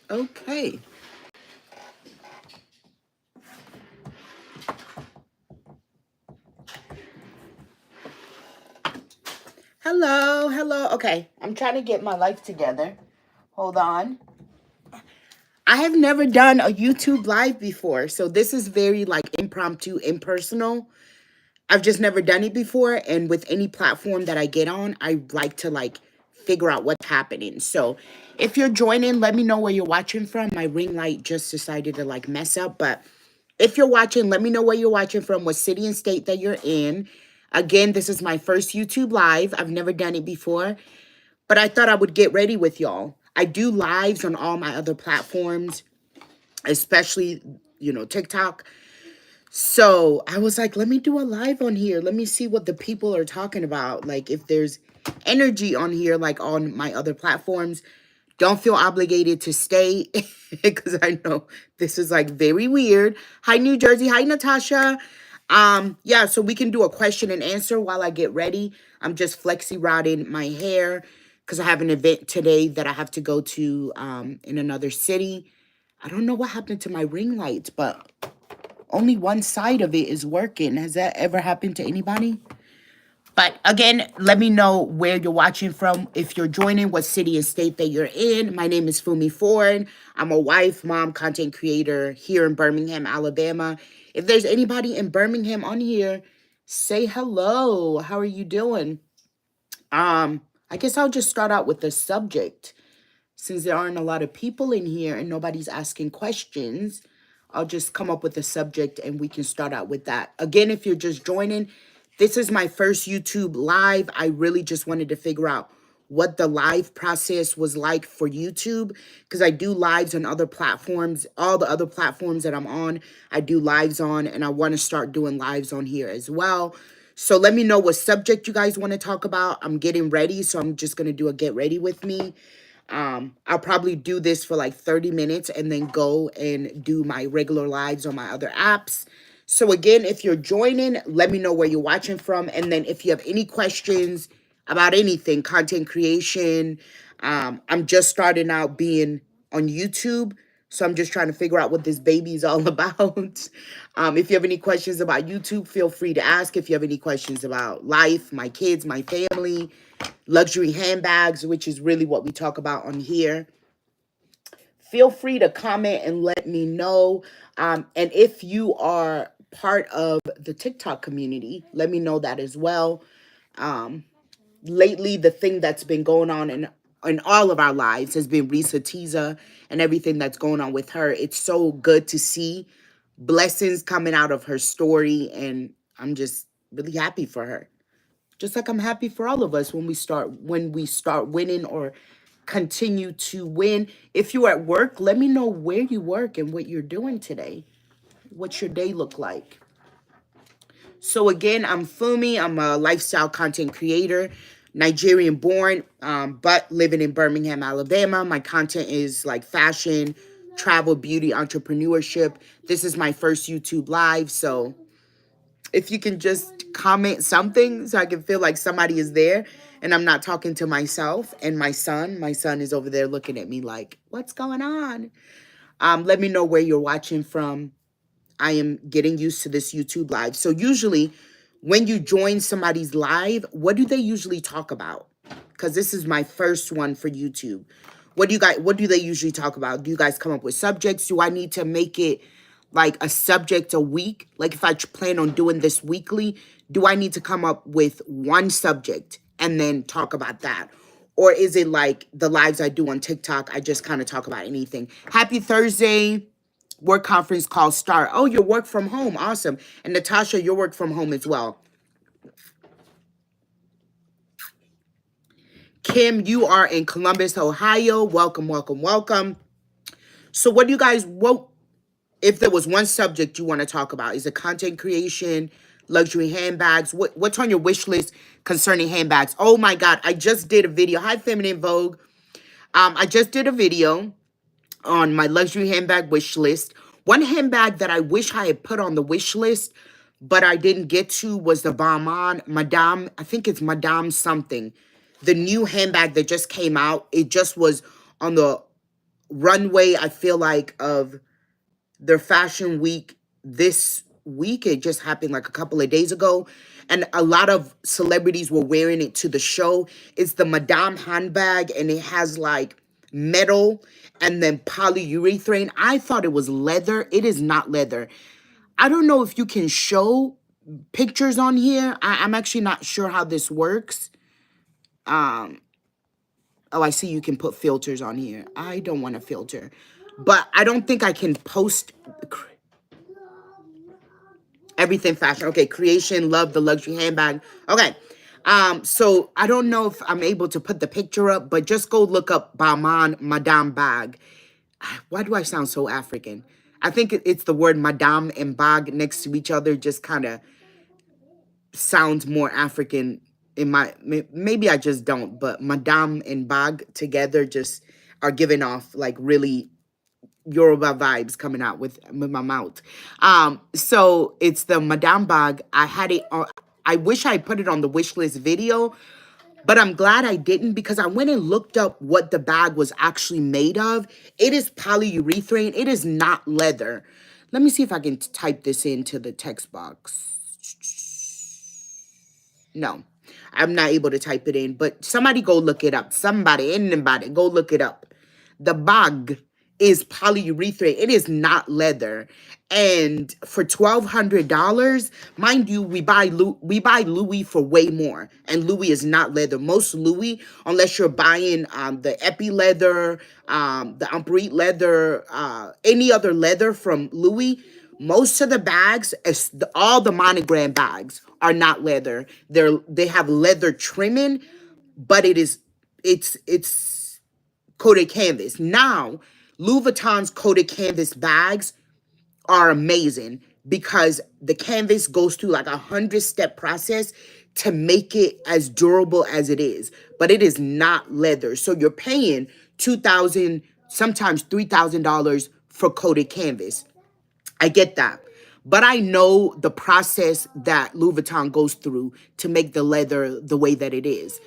Okay. Hello, hello. Okay, I'm trying to get my life together. Hold on. I have never done a YouTube live before, so this is very like impromptu, impersonal. I've just never done it before, and with any platform that I get on, I like to like figure out what's happening. So, if you're joining, let me know where you're watching from. My ring light just decided to like mess up, but if you're watching, let me know where you're watching from, what city and state that you're in. Again, this is my first YouTube live. I've never done it before, but I thought I would get ready with y'all. I do lives on all my other platforms, especially, TikTok. So I was like, let me do a live on here. Let me see what the people are talking about. Like, if there's energy on here, like on my other platforms, don't feel obligated to stay because I know this is like very weird. Hi, New Jersey. Hi, Natasha. Yeah, so we can do a question and answer while I get ready. I'm just flexi rotting my hair because I have an event today that I have to go to in another city. I don't know what happened to my ring lights, but only one side of it is working. Has that ever happened to anybody? But again, let me know where you're watching from. If you're joining, what city and state that you're in. My name is Funmi Ford. I'm a wife, mom, content creator here in Birmingham, Alabama. If there's anybody in Birmingham on here, say hello. How are you doing? I guess I'll just start out with the subject. Since there aren't a lot of people in here and nobody's asking questions, I'll just come up with a subject and we can start out with that. Again, if you're just joining, this is my first YouTube live. I really just wanted to figure out what the live process was like for YouTube because I do lives on other platforms, all the other platforms that I'm on, I do lives on, and I want to start doing lives on here as well. So let me know what subject you guys want to talk about. I'm getting ready, so I'm just going to do a get ready with me. I'll probably do this for like 30 minutes and then go and do my regular lives on my other apps. So again, if you're joining, let me know where you're watching from. And then if you have any questions about anything, content creation, I'm just starting out being on YouTube. So I'm just trying to figure out what this baby is all about. If you have any questions about YouTube, feel free to ask. If you have any questions about life, my kids, my family, luxury handbags, which is really what we talk about on here, feel free to comment and let me know. And if you are part of the TikTok community, let me know that as well. Um, Lately, the thing that's been going on in all of our lives has been Risa Tiza and everything that's going on with her. It's so good to see blessings coming out of her story, and I'm just really happy for her. Just like I'm happy for all of us when we start winning or continue to win. If you're at work, let me know where you work and what you're doing today. What's your day look like? So again, I'm Fumi. I'm a lifestyle content creator, Nigerian born, but living in Birmingham, Alabama. My content is like fashion, travel, beauty, entrepreneurship. This is my first YouTube live, so if you can just comment something so I can feel like somebody is there and I'm not talking to myself and my son is over there looking at me like, what's going on? Let me know where you're watching from. I am getting used to this YouTube live. So usually when you join somebody's live, what do they usually talk about? Because this is my first one for YouTube. What do they usually talk about? Do you guys come up with subjects? Do I need to make it like a subject a week? Like if I plan on doing this weekly, do I need to come up with one subject and then talk about that? Or is it like the lives I do on TikTok, I just kind of talk about anything? Happy Thursday. Work conference call start. Oh, you work from home. Awesome. And Natasha, you work from home as well. Kim, you are in Columbus, Ohio. Welcome, welcome, welcome. So what do you guys, what if there was one subject you want to talk about? Is it content creation, luxury handbags? What's on your wish list concerning handbags? Oh my God, I just did a video. Hi, Feminine Vogue. I just did a video on my luxury handbag wish list. One handbag that I wish I had put on the wish list, but I didn't get to was the Balmain Madame, I think it's Madame something. The new handbag that just came out, it just was on the runway, I feel like, of their fashion week this week. It just happened like a couple of days ago. And a lot of celebrities were wearing it to the show. It's the Madame handbag, and it has like metal and then polyurethane. I thought it was leather. It is not leather. I don't know if you can show pictures on here. I'm actually not sure how this works. Um, oh, I see you can put filters on here. I don't want a filter. But I don't think I can post everything fashion. Okay, creation, love the luxury handbag. Okay. So I don't know if I'm able to put the picture up, but just go look up Balmain Madame bag. Why do I sound so African? I think it's the word Madame and bag next to each other just kind of sounds more African in my, maybe I just don't, but Madame and bag together just are giving off like really Yoruba vibes coming out with my mouth. So it's the Madame bag. I had it on, I wish I put it on the wish list video, but I'm glad I didn't because I went and looked up what the bag was actually made of. It is polyurethane. It is not leather. Let me see if I can type this into the text box. No, I'm not able to type it in, but somebody go look it up. Somebody, anybody, go look it up. The bag is polyurethane. It is not leather. And for $1,200, mind you, we buy Louis for way more. And Louis is not leather. Most Louis, unless you're buying the Epi leather, the Ambrite leather, any other leather from Louis, most of the bags, all the monogram bags, are not leather. They have leather trimming, but it's coated canvas. Now, Louis Vuitton's coated canvas bags are amazing because the canvas goes through like 100-step process to make it as durable as it is, but it is not leather. So you're paying $2,000, sometimes $3,000 for coated canvas. I get that. But I know the process that Louis Vuitton goes through to make the leather the way that it is.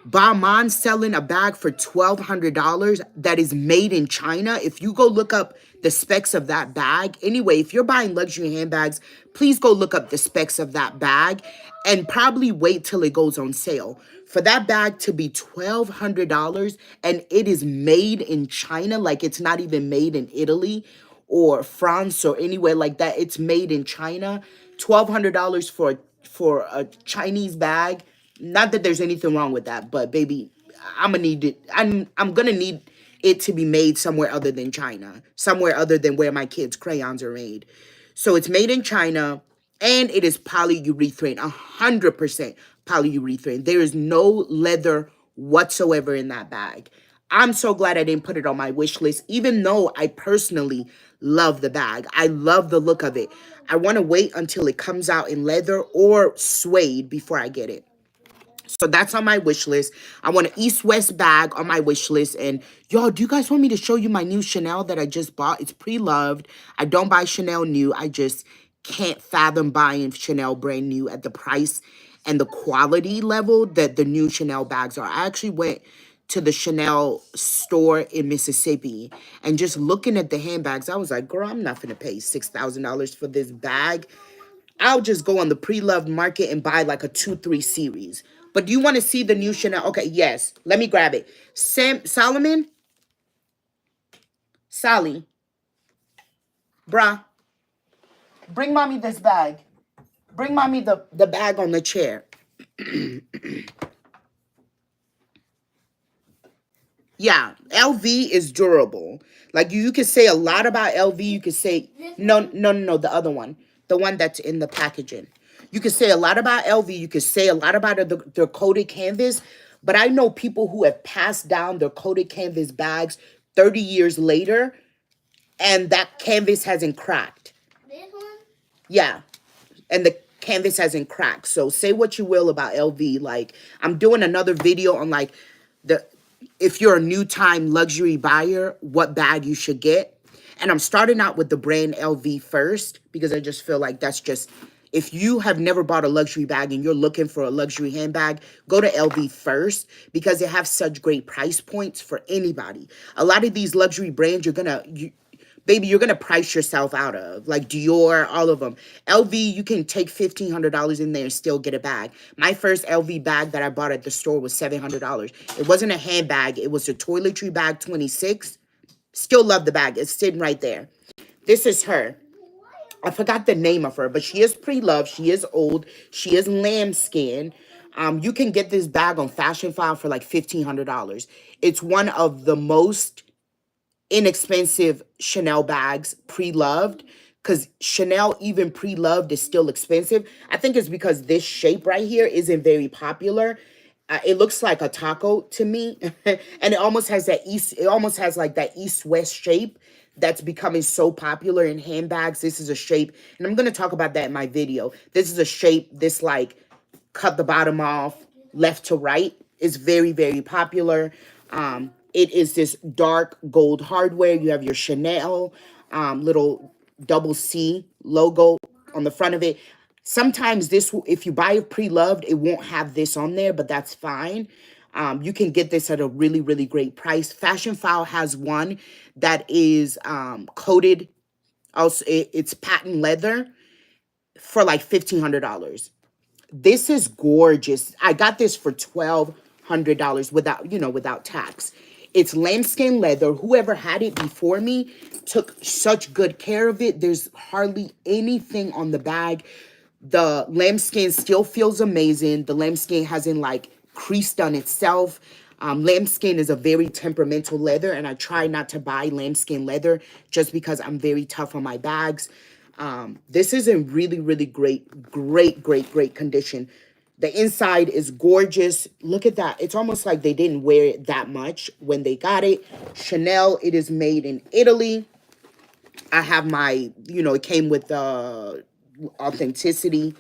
Balmain selling a bag for $1,200 that is made in China. If you go look up the specs of that bag, anyway, if you're buying luxury handbags, please go look up the specs of that bag and probably wait till it goes on sale. For that bag to be $1,200 and it is made in China, like it's not even made in Italy or France or anywhere like that, it's made in China. $1,200 for a Chinese bag. Not that there's anything wrong with that, but baby, I'm gonna need it. I'm gonna need it to be made somewhere other than China, somewhere other than where my kids' crayons are made. So it's made in China, and it is polyurethane, 100% polyurethane. There is no leather whatsoever in that bag. I'm so glad I didn't put it on my wish list, even though I personally love the bag. I love the look of it. I want to wait until it comes out in leather or suede before I get it. So that's on my wish list. I want an East-West bag on my wish list. And y'all, do you guys want me to show you my new Chanel that I just bought? It's pre-loved. I don't buy Chanel new. I just can't fathom buying Chanel brand new at the price and the quality level that the new Chanel bags are. I actually went to the Chanel store in Mississippi and just looking at the handbags, I was like, girl, I'm not going to pay $6,000 for this bag. I'll just go on the pre-loved market and buy like a 2-3 series. But do you want to see the new Chanel? Okay, yes. Let me grab it. Solomon? Sally. Bruh. Bring mommy this bag. Bring mommy the bag on the chair. Yeah, LV is durable. Like you could say a lot about LV. You could say, no, the other one. The one that's in the packaging. You could say a lot about LV. You could say a lot about their coated canvas. But I know people who have passed down their coated canvas bags 30 years later, and that canvas hasn't cracked. This one? Yeah, and the canvas hasn't cracked. So say what you will about LV. Like, I'm doing another video on, like, if you're a new time luxury buyer, what bag you should get. And I'm starting out with the brand LV first because I just feel like that's just If you have never bought a luxury bag and you're looking for a luxury handbag, go to LV first because they have such great price points for anybody. A lot of these luxury brands, baby, you're gonna price yourself out of, like Dior, all of them. LV, you can take $1,500 in there and still get a bag. My first LV bag that I bought at the store was $700. It wasn't a handbag, it was a toiletry bag, 26. Still love the bag. It's sitting right there. This is her. I forgot the name of her, but she is pre-loved. She is old. She is lambskin. You can get this bag on Fashion File for like $1,500. It's one of the most inexpensive Chanel bags, pre-loved, because Chanel even pre-loved is still expensive. I think it's because this shape right here isn't very popular. It looks like a taco to me, and it almost has that east. It almost has like that east-west shape that's becoming so popular in handbags. This is a shape, and I'm gonna talk about that in my video. This is a shape. This like cut the bottom off left to right is very, very popular. It is this dark gold hardware. You have your Chanel little double C logo on the front of it. Sometimes this, if you buy it pre-loved, it won't have this on there, but that's fine. You can get this at a really, really great price. Fashion File has one that is coated. Also, it's patent leather for like $1,500. This is gorgeous. I got this for $1,200 without, without tax. It's lambskin leather. Whoever had it before me took such good care of it. There's hardly anything on the bag. The lambskin still feels amazing. The lambskin hasn't like creased on itself. Lambskin is a very temperamental leather, and I try not to buy lambskin leather just because I'm very tough on my bags. This is in really, really great condition. The inside is gorgeous. Look at that. It's almost like they didn't wear it that much when they got it. Chanel, it is made in Italy. I have my, it came with authenticity.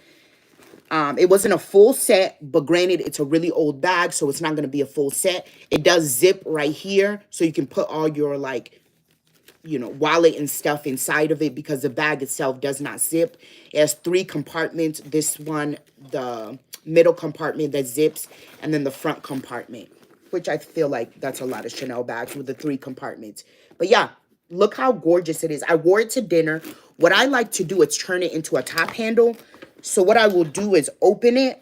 It wasn't a full set, but granted, it's a really old bag, so it's not going to be a full set. It does zip right here, so you can put all your, like, wallet and stuff inside of it because the bag itself does not zip. It has 3 compartments. This one, the middle compartment that zips, and then the front compartment, which I feel like that's a lot of Chanel bags with the 3 compartments. But yeah, look how gorgeous it is. I wore it to dinner. What I like to do is turn it into a top handle. So what I will do is open it,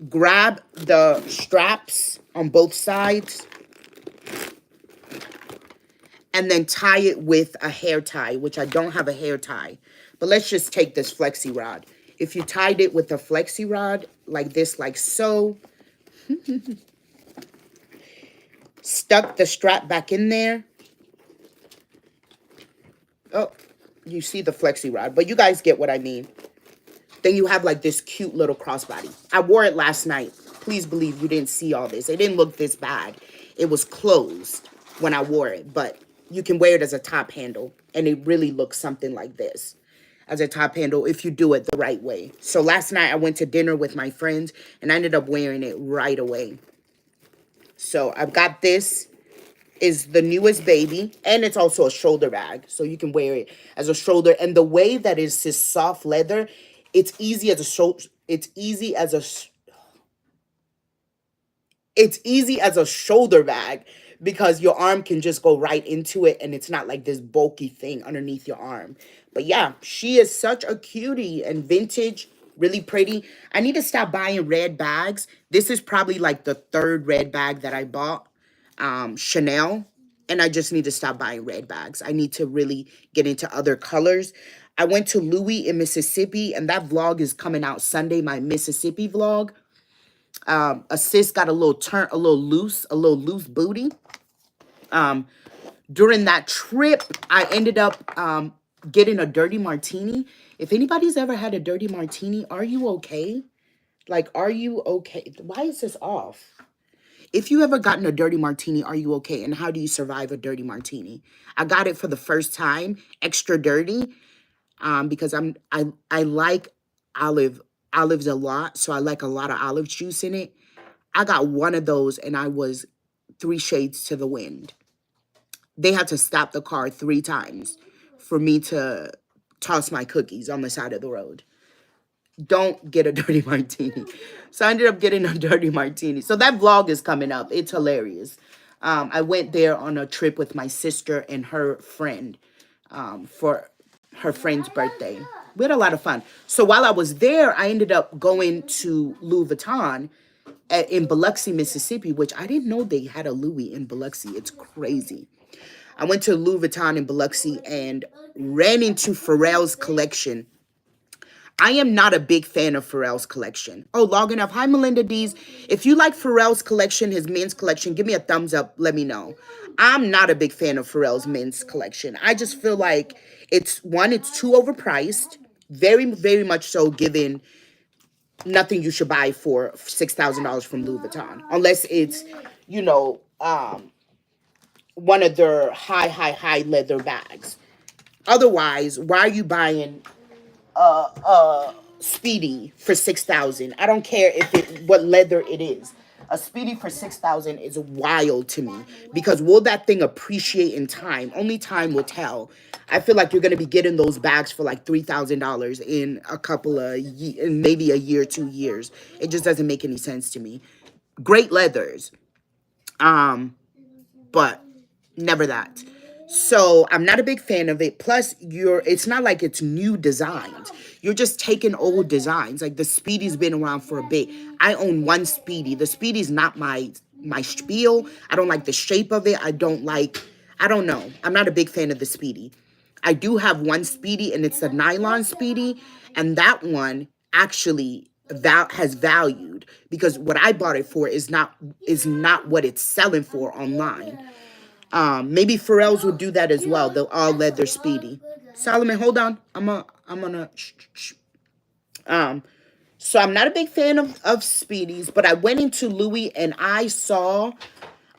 grab the straps on both sides, and then tie it with a hair tie, which I don't have a hair tie. But let's just take this flexi rod. If you tied it with a flexi rod like this, like so, stuck the strap back in there. Oh, you see the flexi rod, but you guys get what I mean. Then you have like this cute little crossbody. I wore it last night. Please believe you didn't see all this. It didn't look this bad. It was closed when I wore it, but you can wear it as a top handle, and it really looks something like this as a top handle if you do it the right way. So last night I went to dinner with my friends, and I ended up wearing it right away. So I've got this. Is the newest baby, and it's also a shoulder bag, so you can wear it as a shoulder. And the way that it's this soft leather, it's easy as a shoulder. It's easy as a shoulder bag because your arm can just go right into it, and it's not like this bulky thing underneath your arm. But yeah, she is such a cutie and vintage, really pretty. I need to stop buying red bags. This is probably like the 3rd red bag that I bought. Chanel, and I just need to stop buying red bags. I need to really get into other colors. I went to Louis in Mississippi, and that vlog is coming out Sunday, my Mississippi vlog. A sis got a little loose booty. During that trip, I ended up getting a dirty martini. If anybody's ever had a dirty martini, are you okay? Like, are you okay? Why is this off? If you ever gotten a dirty martini, are you okay? And how do you survive a dirty martini? I got it for the first time, extra dirty, because I like olives a lot, so I like a lot of olive juice in it. I got one of those, and I was 3 shades to the wind. They had to stop the car 3 times for me to toss my cookies on the side of the road. Don't get a dirty martini. So I ended up getting a dirty martini. So that vlog is coming up. It's hilarious. I went there on a trip with my sister and her friend for her friend's birthday. We had a lot of fun. So while I was there, I ended up going to Louis Vuitton in Biloxi, Mississippi, which I didn't know they had a Louis in Biloxi. It's crazy. I went to Louis Vuitton in Biloxi and ran into Pharrell's collection. I am not a big fan of Pharrell's collection. Oh, logging up. Hi, Melinda D's. If you like Pharrell's collection, his men's collection, give me a thumbs up. Let me know. I'm not a big fan of Pharrell's men's collection. I just feel like it's too overpriced. Very, very much so, given nothing you should buy for $6,000 from Louis Vuitton. Unless it's, you know, one of their high leather bags. Otherwise, why are you buying Speedy for 6,000? I don't care what leather it is. A Speedy for 6,000 is wild to me, because will that thing appreciate in time? Only time will tell. I feel like you're gonna be getting those bags for like $3,000 in a couple of in maybe a year, 2 years. It just doesn't make any sense to me. Great leathers, but never that. So I'm not a big fan of it. Plus, it's not like it's new designs. You're just taking old designs. Like the Speedy's been around for a bit. I own one Speedy. The Speedy's not my spiel. I don't like the shape of it. I don't know. I'm not a big fan of the Speedy. I do have one Speedy, and it's a nylon Speedy, and that one actually has valued, because what I bought it for is not what it's selling for online. Maybe Pharrell's will do that as well. They'll all leather Speedy. Solomon, hold on. I'm gonna. So I'm not a big fan of Speedies, but I went into Louis and I saw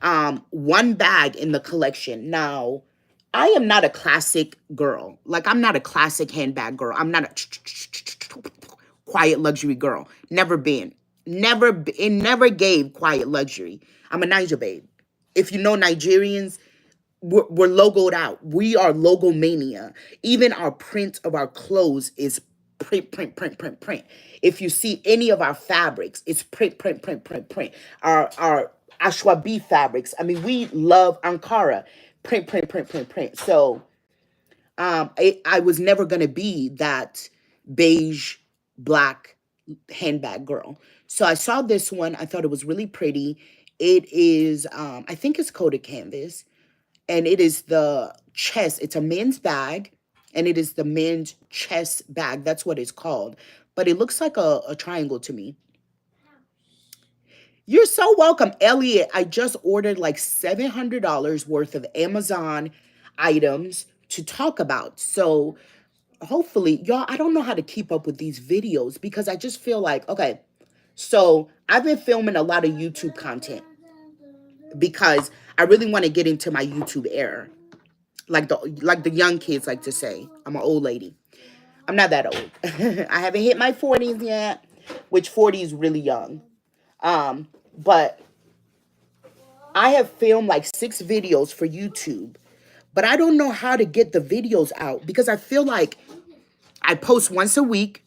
one bag in the collection. Now, I am not a classic girl. Like, I'm not a classic handbag girl. I'm not a quiet luxury girl. Never been. It never gave quiet luxury. I'm a Niger babe. If you know Nigerians, we're logoed out. We are logo mania. Even our print of our clothes is print, print, print, print, print. If you see any of our fabrics, it's print, print, print, print, print. Our Ashwabi fabrics. I mean, we love Ankara. Print, print, print, print, print. So I was never gonna be that beige, black handbag girl. So I saw this one. I thought it was really pretty. It is, I think it's coated canvas, and it is the chest. It's a men's bag, and it is the men's chest bag. That's what it's called. But it looks like a triangle to me. You're so welcome, Elliot. I just ordered like $700 worth of Amazon items to talk about. So hopefully, y'all, I don't know how to keep up with these videos, because I just feel like, okay, so I've been filming a lot of YouTube content because I really want to get into my YouTube era. Like the young kids like to say. I'm an old lady. I'm not that old. I haven't hit my 40s yet, which 40 is really young. But I have filmed like 6 videos for YouTube, but I don't know how to get the videos out, because I feel like I post once a week,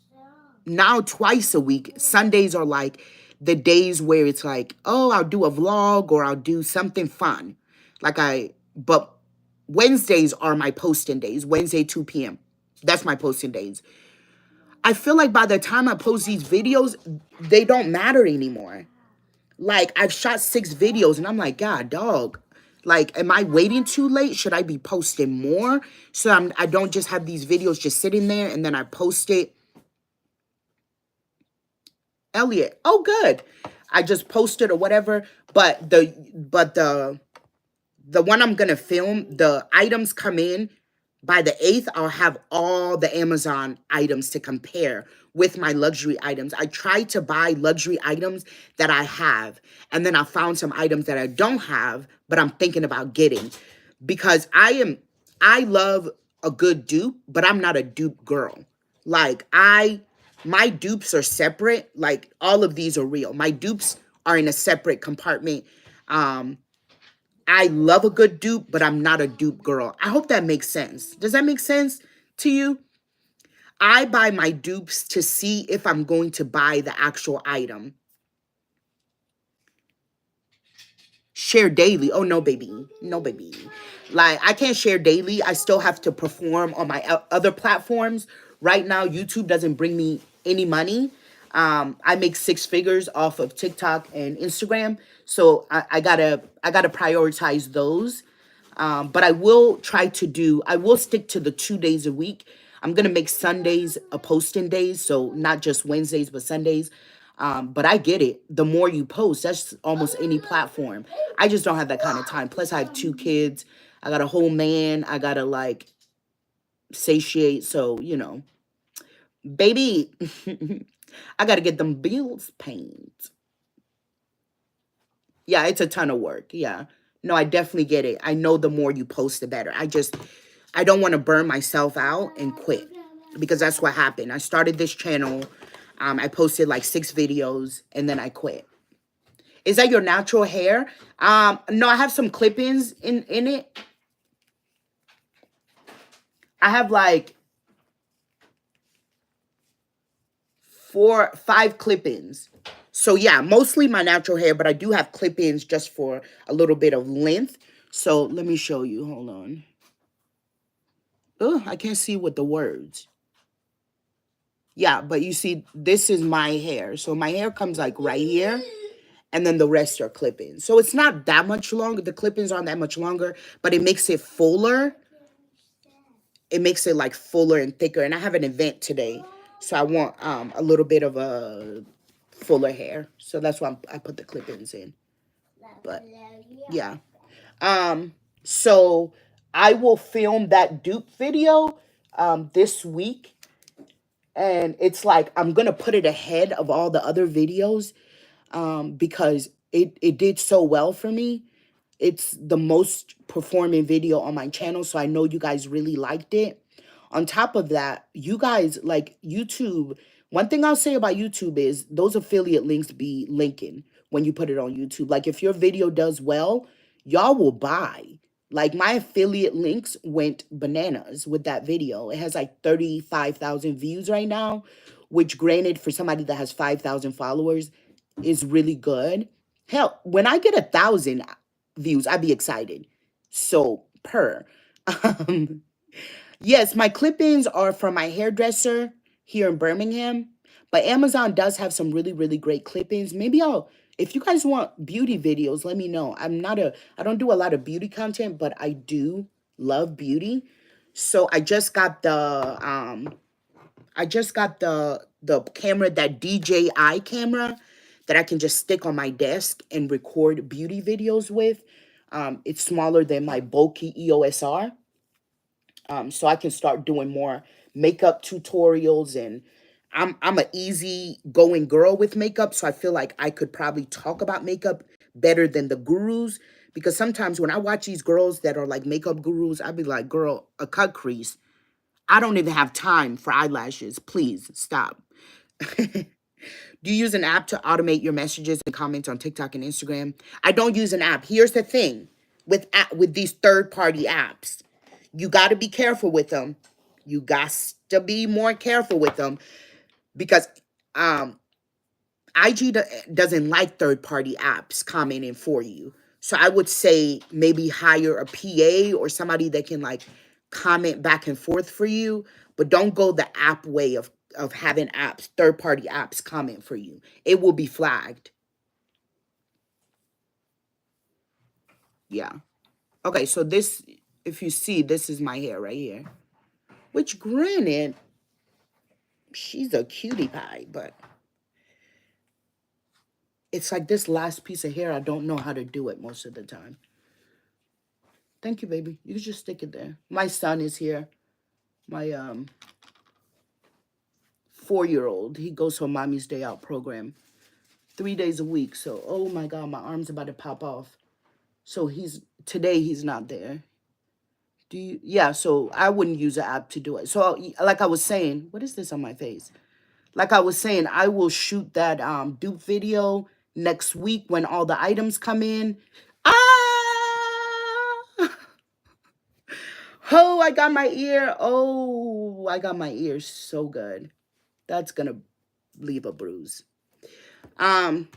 now twice a week. Sundays are like the days where it's like, oh, I'll do a vlog or I'll do something fun. But Wednesdays are my posting days. Wednesday, 2 p.m. That's my posting days. I feel like by the time I post these videos, they don't matter anymore. Like, I've shot 6 videos and I'm like, God, dog. Like, am I waiting too late? Should I be posting more? So I don't just have these videos just sitting there and then I post it. Elliot, oh, good. I just posted or whatever. But the one I'm gonna film, the items come in by the 8th. I'll have all the Amazon items to compare with my luxury items. I tried to buy luxury items that I have, and then I found some items that I don't have, but I'm thinking about getting, because I love a good dupe, but I'm not a dupe girl. Like, my dupes are separate. Like, all of these are real. My dupes are in a separate compartment. I love a good dupe, but I'm not a dupe girl. I hope that makes sense. Does that make sense to you? I buy my dupes to see if I'm going to buy the actual item. Share daily. Oh no, baby. No, baby. Like, I can't share daily. I still have to perform on my other platforms. Right now, YouTube doesn't bring me any money. I make six figures off of TikTok and Instagram. So I gotta prioritize those. But I will stick to the 2 days a week. I'm going to make Sundays a posting days. So not just Wednesdays, but Sundays. But I get it. The more you post, that's almost any platform. I just don't have that kind of time. Plus, I have two kids. I got a whole man. I got to like satiate. So, baby, I got to get them bills paid. Yeah, it's a ton of work. Yeah. No, I definitely get it. I know the more you post, the better. I don't want to burn myself out and quit because that's what happened. I started this channel. I posted like 6 videos and then I quit. Is that your natural hair? No, I have some clip-ins in it. I have like 5 clip-ins. So yeah, mostly my natural hair, but I do have clip-ins just for a little bit of length. So let me show you. Hold on. Oh, I can't see with the words. Yeah, but you see, this is my hair. So my hair comes like right here, and then the rest are clip-ins. So it's not that much longer. The clip-ins aren't that much longer, but it makes it fuller. It makes it like fuller and thicker. And I have an event today, so I want a little bit of a fuller hair. So that's why I put the clip-ins in. But yeah. So I will film that dupe video this week. And it's like I'm gonna put it ahead of all the other videos because it did so well for me. It's the most performing video on my channel, so I know you guys really liked it. On top of that, you guys like YouTube. One thing I'll say about YouTube is those affiliate links be linking when you put it on YouTube. Like if your video does well, y'all will buy. Like my affiliate links went bananas with that video. It has like 35,000 views right now, which granted for somebody that has 5,000 followers is really good. Hell, when I get 1,000 views, I'd be excited. So per. Um, yes, my clip-ins are from my hairdresser here in Birmingham, but Amazon does have some really, really great clip-ins. Maybe if you guys want beauty videos, let me know. I don't do a lot of beauty content, but I do love beauty. So I just got the camera, that DJI camera that I can just stick on my desk and record beauty videos with. It's smaller than my bulky EOS R. So I can start doing more makeup tutorials, and I'm an easy going girl with makeup, so I feel like I could probably talk about makeup better than the gurus, because sometimes when I watch these girls that are like makeup gurus, I'd be like, girl, a cut crease. I don't even have time for eyelashes. Please stop. Do you use an app to automate your messages and comments on TikTok and Instagram? I don't use an app. Here's the thing with these third-party apps. You got to be careful with them. You got to be more careful with them because IG doesn't like third-party apps commenting for you. So I would say maybe hire a PA or somebody that can like comment back and forth for you, but don't go the app way of having apps, third-party apps comment for you. It will be flagged. Yeah. Okay, so this, if you see, this is my hair right here. Which granted, she's a cutie pie, but it's like this last piece of hair, I don't know how to do it most of the time. Thank you, baby. You can just stick it there. My son is here. My 4-year-old. He goes to a mommy's day out program 3 days a week. So, oh my God, my arm's about to pop off. So today he's not there. Yeah, so I wouldn't use an app to do it. So like I was saying, what is this on my face? Like I was saying, I will shoot that dupe video next week when all the items come in. Ah! Oh, I got my ear. Oh, I got my ear so good. That's gonna leave a bruise. Um,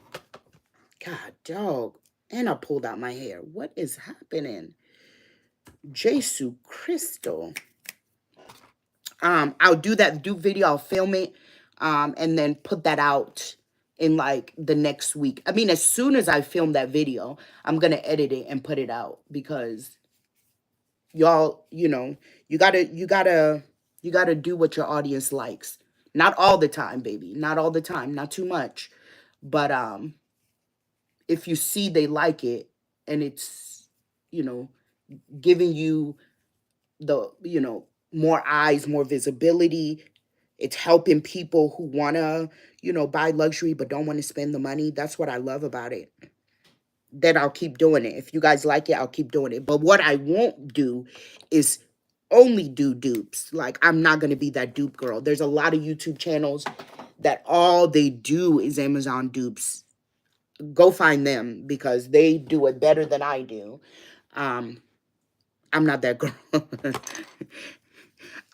God, dog. And I pulled out my hair. What is happening? Jesu Cristo. I'll do that Duke video. I'll film it, and then put that out in like the next week. I mean, as soon as I film that video, I'm gonna edit it and put it out because y'all, you gotta do what your audience likes. Not all the time, baby. Not all the time. Not too much. But if you see they like it and it's, you know, giving you the, more eyes, more visibility, it's helping people who want to, buy luxury but don't want to spend the money. That's what I love about it. Then I'll keep doing it. If you guys like it, I'll keep doing it. But what I won't do is only do dupes. Like, I'm not going to be that dupe girl. There's a lot of YouTube channels that all they do is Amazon dupes. Go find them because they do it better than I do. Um, I'm not that girl.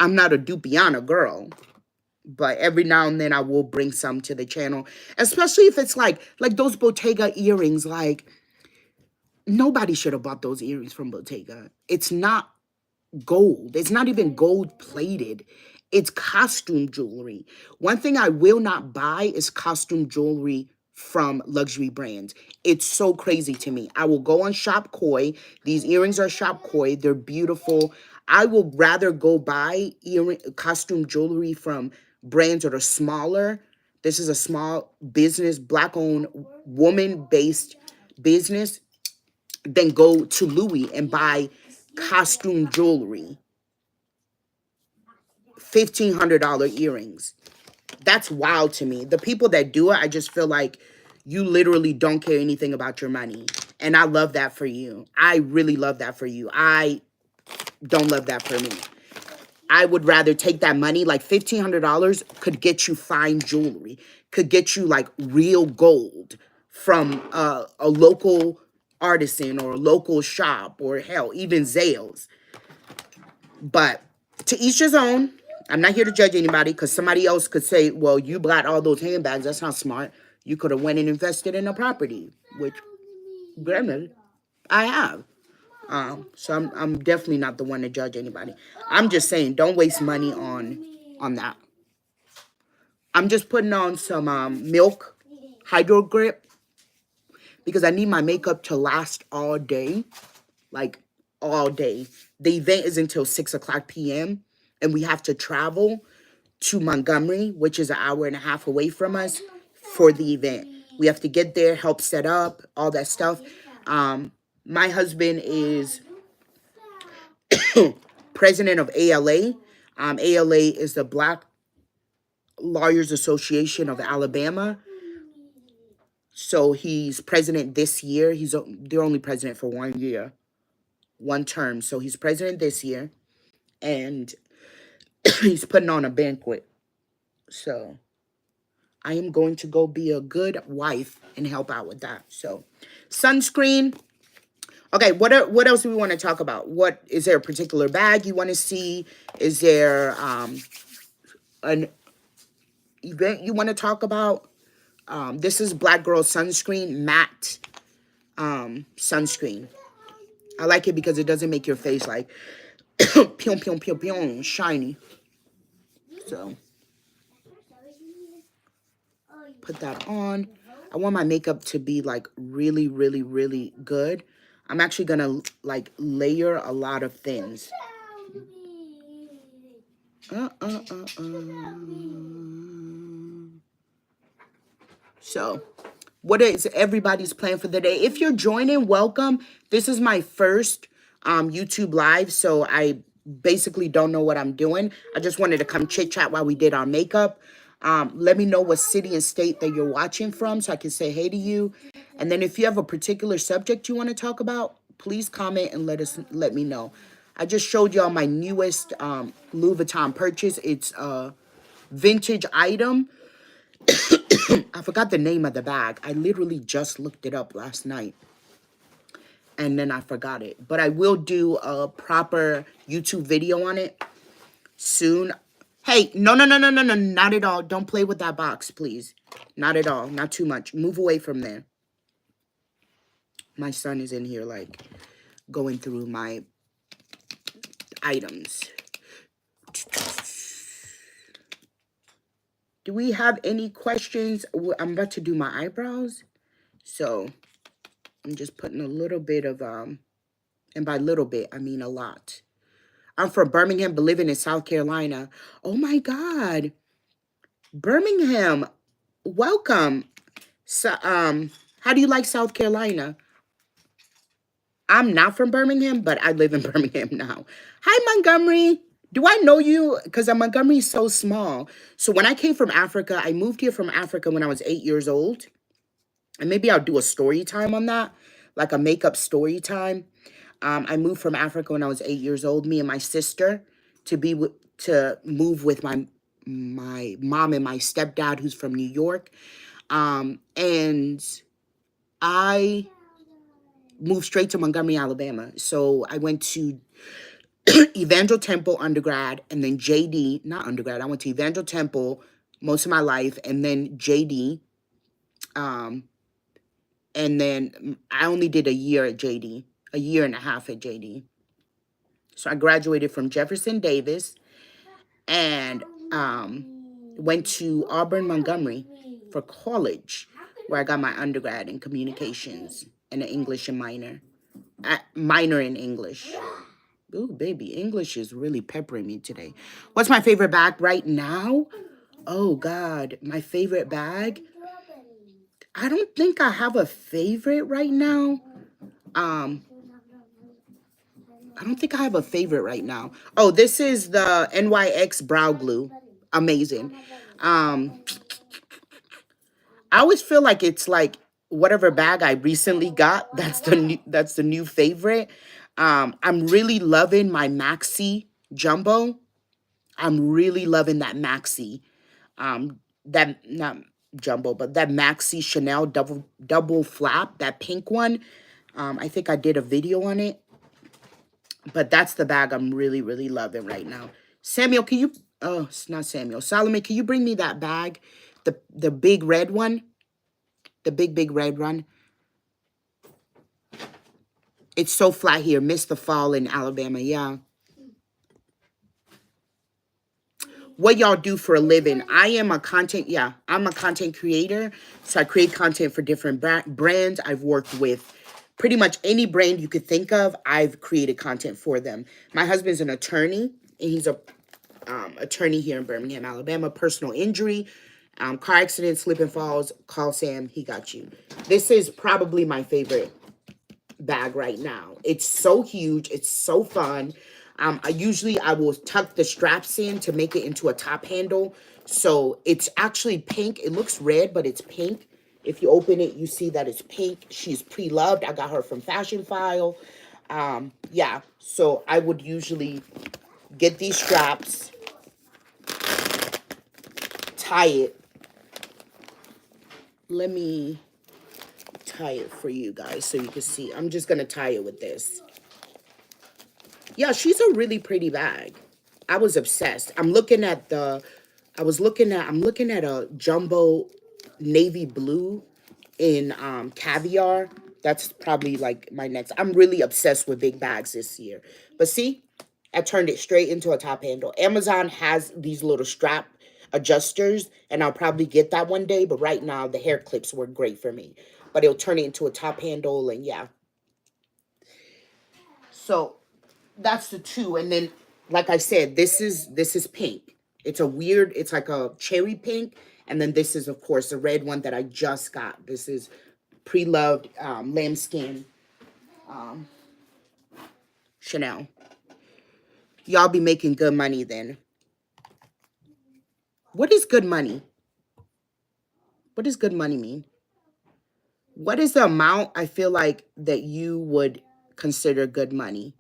I'm not a Dupiana girl. But every now and then I will bring some to the channel, especially if it's like those Bottega earrings. Like, nobody should have bought those earrings from Bottega. It's not gold. It's not even gold plated. It's costume jewelry. One thing I will not buy is costume jewelry from luxury brands. It's so crazy to me. I will go on Shop Koi. These earrings are Shop Koi. They're beautiful. I will rather go buy costume jewelry from brands that are smaller. This is a small business, black-owned, woman-based business. Than go to Louis and buy costume jewelry. $1,500 earrings. That's wild to me. The people that do it, I just feel like you literally don't care anything about your money. And I love that for you. I really love that for you. I don't love that for me. I would rather take that money, like $1,500 could get you fine jewelry, could get you like real gold from a local artisan or a local shop or hell, even Zales. But to each his own. I'm not here to judge anybody because somebody else could say, well, you bought all those handbags. That's not smart. You could have went and invested in a property, which, granted, I have. So I'm definitely not the one to judge anybody. I'm just saying, don't waste money on that. I'm just putting on some Milk Hydro Grip because I need my makeup to last all day, like all day. The event is until 6:00 p.m. and we have to travel to Montgomery, which is an hour and a half away from us, for the event. We have to get there, help set up, all that stuff. My husband is president of ALA. ALA is the Black Lawyers Association of Alabama. So he's president this year. They're only president for 1 year, one term. So he's president this year, and he's putting on a banquet. So I am going to go be a good wife and help out with that. So sunscreen. Okay, what else do we want to talk about? What is there a particular bag you want to see? Is there an event you want to talk about? This is Black Girl Sunscreen Matte sunscreen. I like it because it doesn't make your face like pew pew pew pew shiny. So put that on. I want my makeup to be like really, really, really good. I'm actually gonna like layer a lot of things. So, what is everybody's plan for the day? If you're joining, welcome. This is my first YouTube live, so I basically don't know what I'm doing. I just wanted to come chit chat while we did our makeup. Let me know what city and state that you're watching from so I can say hey to you. And then if you have a particular subject you want to talk about, please comment and let me know. I just showed y'all my newest Louis Vuitton purchase. It's a vintage item. I forgot the name of the bag. I literally just looked it up last night. and then I forgot it. But I will do a proper YouTube video on it soon. Hey, no, no, no, no, no, no, not at all. Don't play with that box, please. Not at all. Not too much. Move away from there. My son is in here, like, going through my items. Do we have any questions? I'm about to do my eyebrows. So I'm just putting a little bit of, and by little bit, I mean a lot. I'm from Birmingham, but living in South Carolina. Oh my God. Birmingham, welcome. So, how do you like South Carolina? I'm not from Birmingham, but I live in Birmingham now. Hi, Montgomery. Do I know you? Because Montgomery is so small. So when I came from Africa, I moved here from Africa when I was 8 years old. And maybe I'll do a story time on that, like a makeup story time. I moved from Africa when I was 8 years old. Me and my sister to move with my mom and my stepdad, who's from New York. And I moved straight to Montgomery, Alabama. So I went to Evangel Temple undergrad, and then JD, not undergrad. I went to Evangel Temple most of my life, and then JD. And then I only did a year at JD, a year and a half at JD. So I graduated from Jefferson Davis and went to Auburn Montgomery for college, where I got my undergrad in communications and an English and minor in English. Ooh, baby, English is really peppering me today. What's my favorite bag right now? Oh, God, my favorite bag? I don't think I have a favorite right now. I don't think I have a favorite right now. Oh, this is the NYX brow glue. Amazing. I always feel like it's like whatever bag I recently got, that's the new favorite. I'm really loving my Maxi Jumbo. I'm really loving that Maxi. That not Jumbo, but that Maxi Chanel double flap, that pink one. I think I did a video on it. But that's the bag I'm really, really loving right now. Samuel, can you... Oh, it's not Samuel. Solomon, can you bring me that bag? The big red one? The big red one? It's so flat here. Missed the fall in Alabama. Yeah. What y'all do for a living? I'm a content creator. So I create content for different brands. I've worked with pretty much any brand you could think of. I've created content for them. My husband's an attorney, and he's a attorney here in Birmingham, Alabama. Personal injury, car accident, slip and falls. Call Sam. He got you. This is probably my favorite bag right now. It's so huge. It's so fun. I will tuck the straps in to make it into a top handle. So it's actually pink. It looks red, but it's pink. If you open it, you see that it's pink. She's pre-loved. I got her from Fashion File. Yeah, so I would usually get these straps, tie it. Let me tie it for you guys so you can see. I'm just going to tie it with this. Yeah, she's a really pretty bag. I was obsessed. I'm looking at a jumbo navy blue in caviar. That's probably like my next. I'm really obsessed with big bags this year. But see, I turned it straight into a top handle. Amazon has these little strap adjusters, and I'll probably get that one day. But right now, the hair clips work great for me. But it'll turn it into a top handle, and yeah. So that's the two. And then, like I said, this is pink. It's like a cherry pink. And then this is, of course, the red one that I just got. This is pre-loved lambskin Chanel. Y'all be making good money then. What is good money? What does good money mean? What is the amount I feel like that you would consider good money?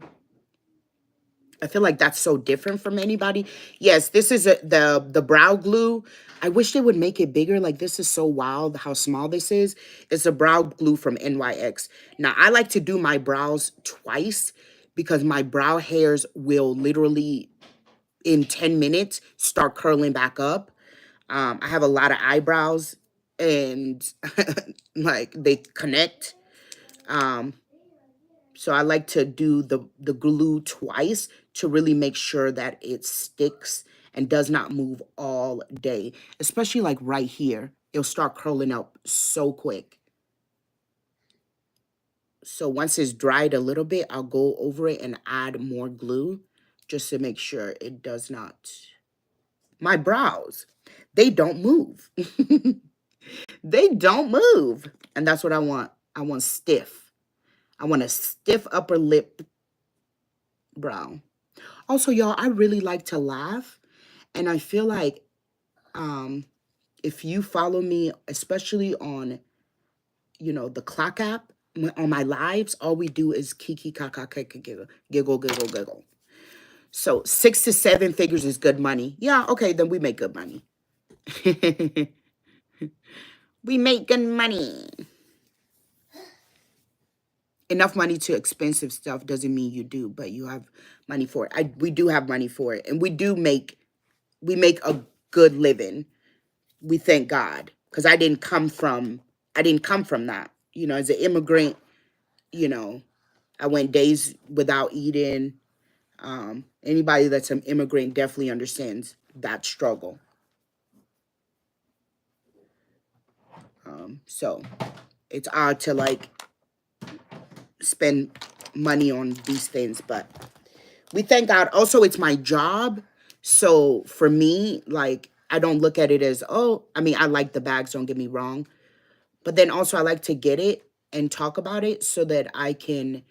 I feel like that's so different from anybody. Yes, this is the brow glue. I wish they would make it bigger. Like, this is so wild how small this is. It's a brow glue from NYX. Now, I like to do my brows twice because my brow hairs will literally, in 10 minutes, start curling back up. I have a lot of eyebrows and like they connect. Um, so I like to do the glue twice to really make sure that it sticks and does not move all day. Especially like right here. It'll start curling up so quick. So once it's dried a little bit, I'll go over it and add more glue just to make sure it does not. My brows, they don't move. They don't move. And that's what I want. I want stiff. I want a stiff upper lip brow. Also, y'all, I really like to laugh. And I feel like um, if you follow me, especially on, the clock app, on my lives, all we do is kiki, kaka, kaka, giggle, giggle, giggle, giggle. So 6 to 7 figures is good money. Yeah, okay, then we make good money. We make good money. Enough money to expensive stuff doesn't mean you do, but you have money for it. We do have money for it, and we make a good living. We thank God, because I didn't come from that. As an immigrant, I went days without eating. Anybody that's an immigrant definitely understands that struggle. So it's odd to like spend money on these things, but we thank God. Also, it's my job. So for me, like, I don't look at it as, oh, I mean, I like the bags, don't get me wrong. But then also I like to get it and talk about it so that I can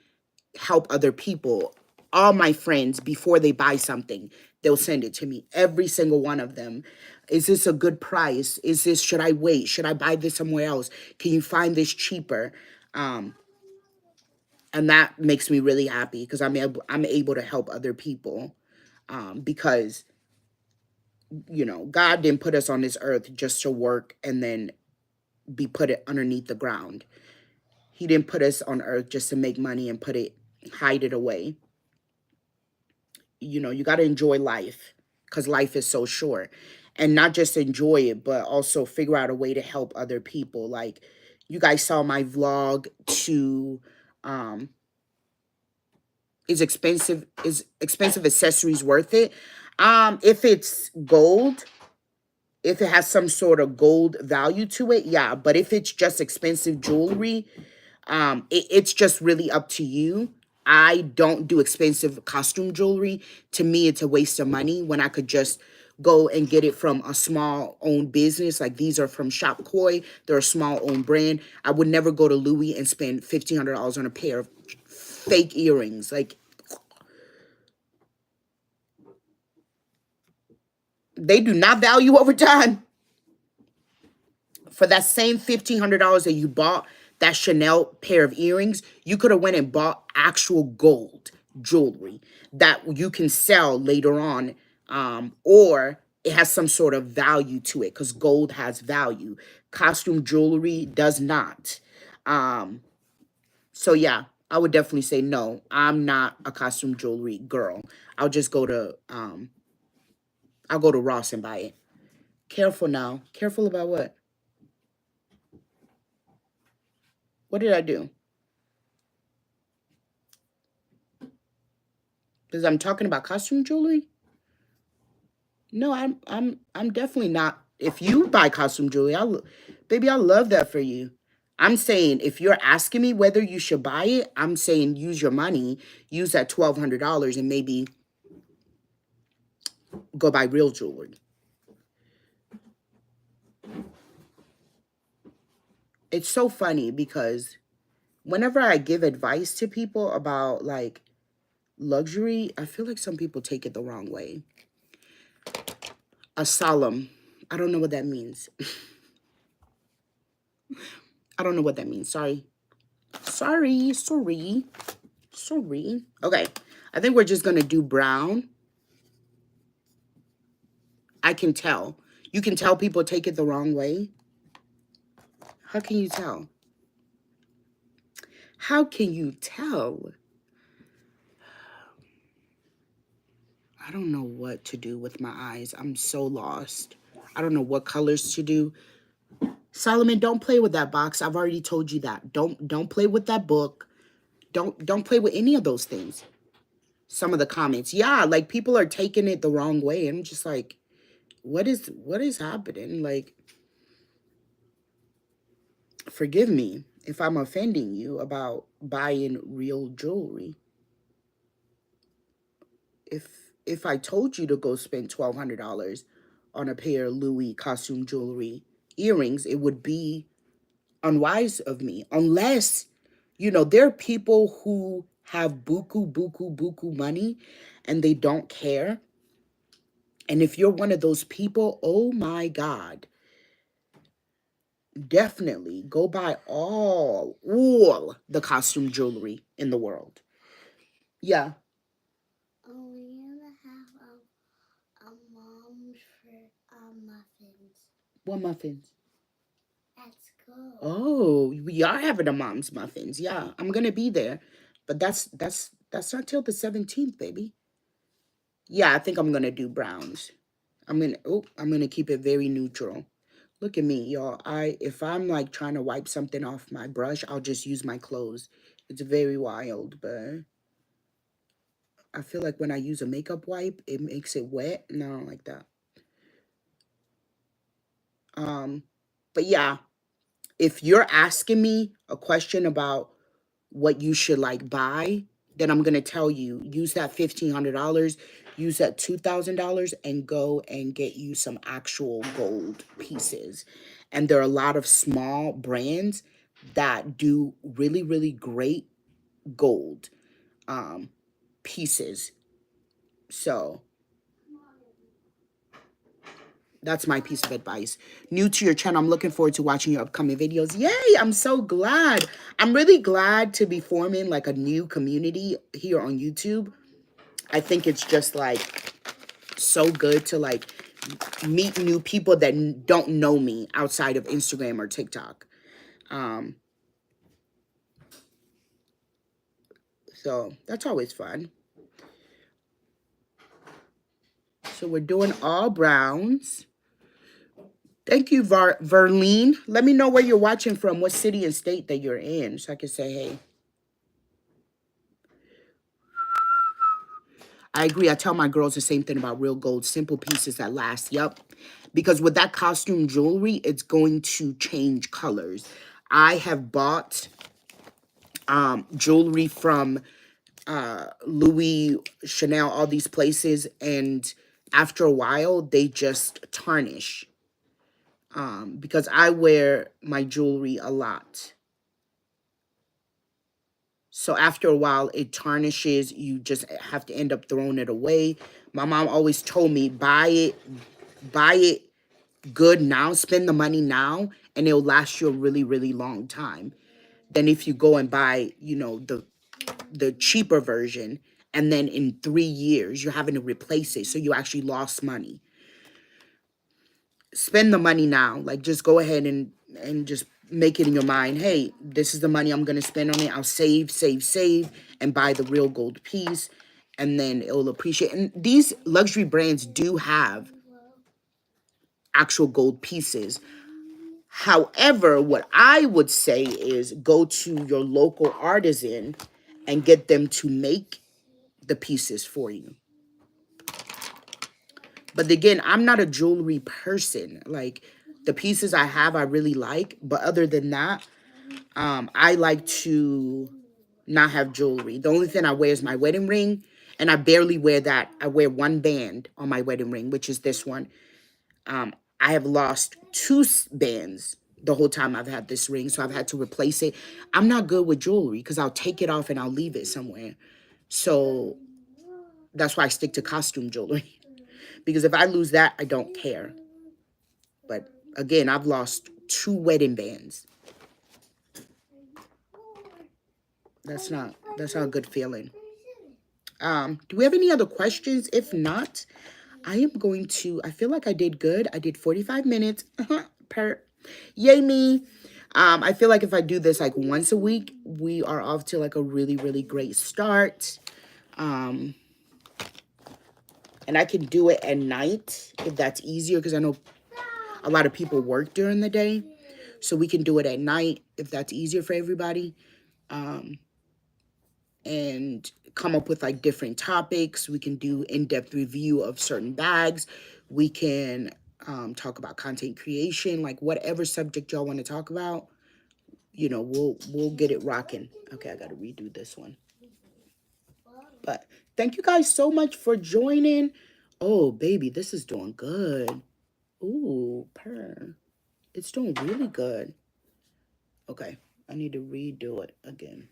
help other people. All my friends, before they buy something, they'll send it to me. Every single one of them. Is this a good price? Should I wait? Should I buy this somewhere else? Can you find this cheaper? And that makes me really happy because I'm able to help other people. Because God didn't put us on this earth just to work and then be put it underneath the ground. He didn't put us on earth just to make money and hide it away. You got to enjoy life because life is so short. And not just enjoy it, but also figure out a way to help other people. Like, you guys saw my vlog to, um, is expensive accessories worth it? If it's gold, if it has some sort of gold value to it, yeah. But if it's just expensive jewelry, it's just really up to you. I don't do expensive costume jewelry. To me, it's a waste of money when I could just go and get it from a small owned business. Like, these are from Shop Koi. They're a small owned brand. I would never go to Louis and spend $1,500 on a pair of fake earrings. Like, they do not value over time. For that same $1,500 that you bought that Chanel pair of earrings, you could have went and bought actual gold jewelry that you can sell later on, or it has some sort of value to it because gold has value. Costume jewelry does not. So yeah, I would definitely say no. I'm not a costume jewelry girl. I'll just I'll go to Ross and buy it. Careful now. Careful about what? What did I do? Because I'm talking about costume jewelry? No, I'm definitely not. If you buy costume jewelry, baby, I love that for you. I'm saying if you're asking me whether you should buy it, I'm saying use your money, use that $1,200 and maybe go buy real jewelry. It's so funny because whenever I give advice to people about like luxury, I feel like some people take it the wrong way. A solemn. I don't know what that means. I don't know what that means. Sorry. Sorry. Okay. I think we're just going to do brown. I can tell. You can tell people take it the wrong way. How can you tell? How can you tell? I don't know what to do with my eyes. I'm so lost. I don't know what colors to do. Solomon, don't play with that box. I've already told you that. Don't play with that book. Don't play with any of those things. Some of the comments. Yeah, like people are taking it the wrong way. I'm just like, what is happening? Like, forgive me if I'm offending you about buying real jewelry. If I told you to go spend $1,200 on a pair of Louis costume jewelry earrings, it would be unwise of me. Unless, there are people who have buku money and they don't care. And if you're one of those people, oh my God, definitely go buy all the costume jewelry in the world. Yeah. Oh, we're gonna have a mom's for muffins. What muffins? At school. Oh, we are having a mom's muffins. Yeah, I'm gonna be there, but that's not till the 17th, baby. Yeah, I think I'm gonna do browns. I'm gonna keep it very neutral. Look at me, y'all. If I'm like trying to wipe something off my brush, I'll just use my clothes. It's very wild, but I feel like when I use a makeup wipe, it makes it wet, and I don't like that. But yeah, if you're asking me a question about what you should like buy, then I'm gonna tell you, use that $1,500, use that $2,000 and go and get you some actual gold pieces. And there are a lot of small brands that do really, really great gold pieces. So that's my piece of advice. New to your channel, I'm looking forward to watching your upcoming videos. Yay, I'm so glad. I'm really glad to be forming like a new community here on YouTube. I think it's just like so good to like meet new people that don't know me outside of Instagram or TikTok. So that's always fun. So we're doing all browns. Thank you, Verlene. Let me know where you're watching from, what city and state that you're in, so I can say hey. I agree. I tell my girls the same thing about real gold. Simple pieces that last. Yep. Because with that costume jewelry, it's going to change colors. I have bought jewelry from Louis, Chanel, all these places, and after a while, they just tarnish. Because I wear my jewelry a lot. So after a while, it tarnishes. You just have to end up throwing it away. My mom always told me, buy it good now, spend the money now, and it'll last you a really, really long time. Than if you go and buy, the cheaper version, and then in 3 years, you're having to replace it. So you actually lost money. Spend the money now. Like, just go ahead and just make it in your mind, hey, this is the money I'm going to spend on it. I'll save, and buy the real gold piece, and then it'll appreciate. And these luxury brands do have actual gold pieces. However, what I would say is go to your local artisan and get them to make the pieces for you. But again, I'm not a jewelry person. Like, the pieces I have, I really like. But other than that, I like to not have jewelry. The only thing I wear is my wedding ring. And I barely wear that. I wear one band on my wedding ring, which is this one. I have lost 2 bands the whole time I've had this ring. So I've had to replace it. I'm not good with jewelry because I'll take it off and I'll leave it somewhere. So that's why I stick to costume jewelry. Because if I lose that, I don't care. But again, I've lost 2 wedding bands. That's not a good feeling. Do we have any other questions? If not, I am going to, I feel like I did good. I did 45 minutes per, yay me. I feel like if I do this like once a week, we are off to like a really, really great start. And I can do it at night if that's easier, because I know a lot of people work during the day. So we can do it at night if that's easier for everybody. And come up with like different topics. We can do in-depth review of certain bags. We can talk about content creation, like whatever subject y'all want to talk about. You know, we'll get it rocking. Okay, I gotta redo this one. But thank you guys so much for joining. Oh, baby, this is doing good. Ooh, purr. It's doing really good. Okay, I need to redo it again.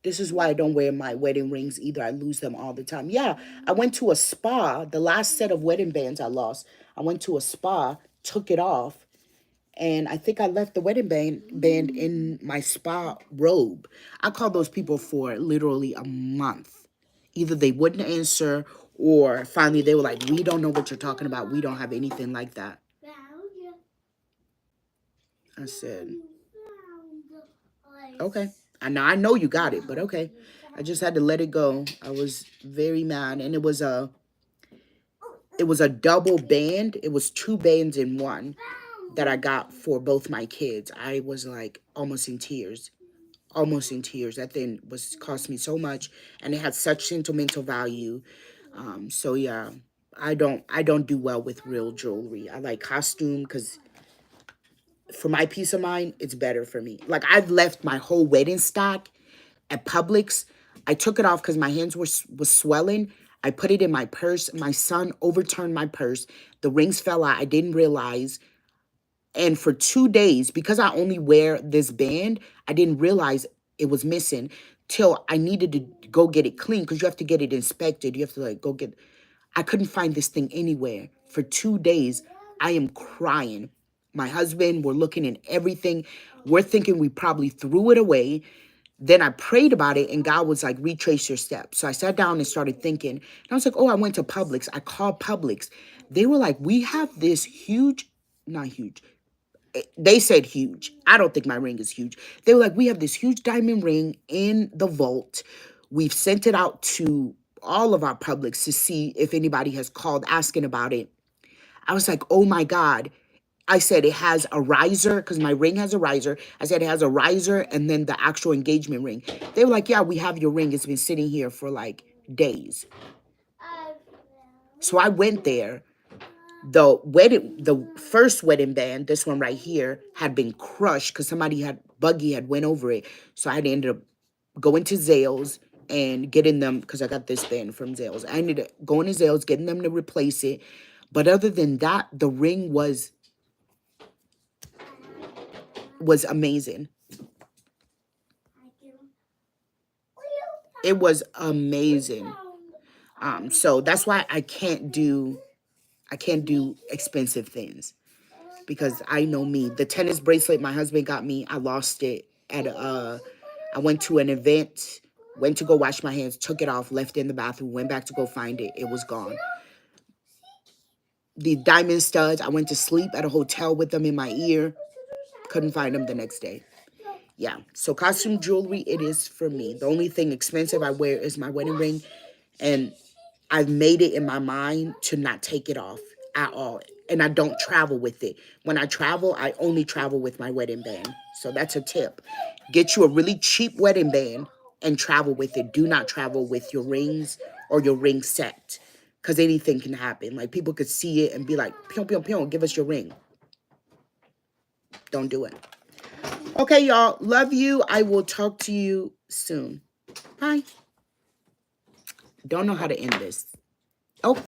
This is why I don't wear my wedding rings either. I lose them all the time. Yeah, I went to a spa. The last set of wedding bands I lost. I went to a spa, took it off, and I think I left the wedding band in my spa robe. I called those people for literally a month. Either they wouldn't answer, or finally they were like, we don't know what you're talking about. We don't have anything like that. I said, okay. I know you got it, but okay. I just had to let it go. I was very mad, and it was a double band. It was two bands in one that I got for both my kids. I was like almost in tears. Almost in tears. That thing cost me so much, and it had such sentimental value. So yeah, I don't do well with real jewelry. I like costume because for my peace of mind, it's better for me. Like, I've left my whole wedding stock at Publix. I took it off because my hands was swelling. I put it in my purse. My son overturned my purse. The rings fell out. I didn't realize. And for 2 days, because I only wear this band, I didn't realize it was missing till I needed to go get it cleaned, because you have to get it inspected. You have to like go get. I couldn't find this thing anywhere. For 2 days, I am crying. My husband, we're looking at everything. We're thinking we probably threw it away. Then I prayed about it, and God was like, retrace your steps. So I sat down and started thinking. And I was like, oh, I went to Publix. I called Publix. They were like, we have this huge, not huge. They said huge. I don't think my ring is huge. They were like, we have this huge diamond ring in the vault. We've sent it out to all of our Publix to see if anybody has called asking about it. I was like, oh my God. I said it has a riser, because my ring has a riser. I said it has a riser and then the actual engagement ring. They were like, yeah, we have your ring. It's been sitting here for like days. So I went there. The first wedding band, this one right here, had been crushed because buggy had went over it. So I had ended up going to Zales and getting them, because I got this band from Zales. I ended up going to Zales, getting them to replace it. But other than that, the ring was amazing. It was amazing. So that's why I can't do expensive things, because I know me. The tennis bracelet my husband got me, I lost it I went to an event, went to go wash my hands, took it off, left it in the bathroom, went back to go find it. It was gone. The diamond studs, I went to sleep at a hotel with them in my ear. Couldn't find them the next day. Yeah, so costume jewelry, it is for me. The only thing expensive I wear is my wedding ring, and I've made it in my mind to not take it off at all. And I don't travel with it. When I travel, I only travel with my wedding band. So that's a tip. Get you a really cheap wedding band and travel with it. Do not travel with your rings or your ring set, because anything can happen. Like, people could see it and be like, pew, pew, pew, give us your ring. Don't do it. Okay, y'all. Love you. I will talk to you soon. Bye. Don't know how to end this. Oh.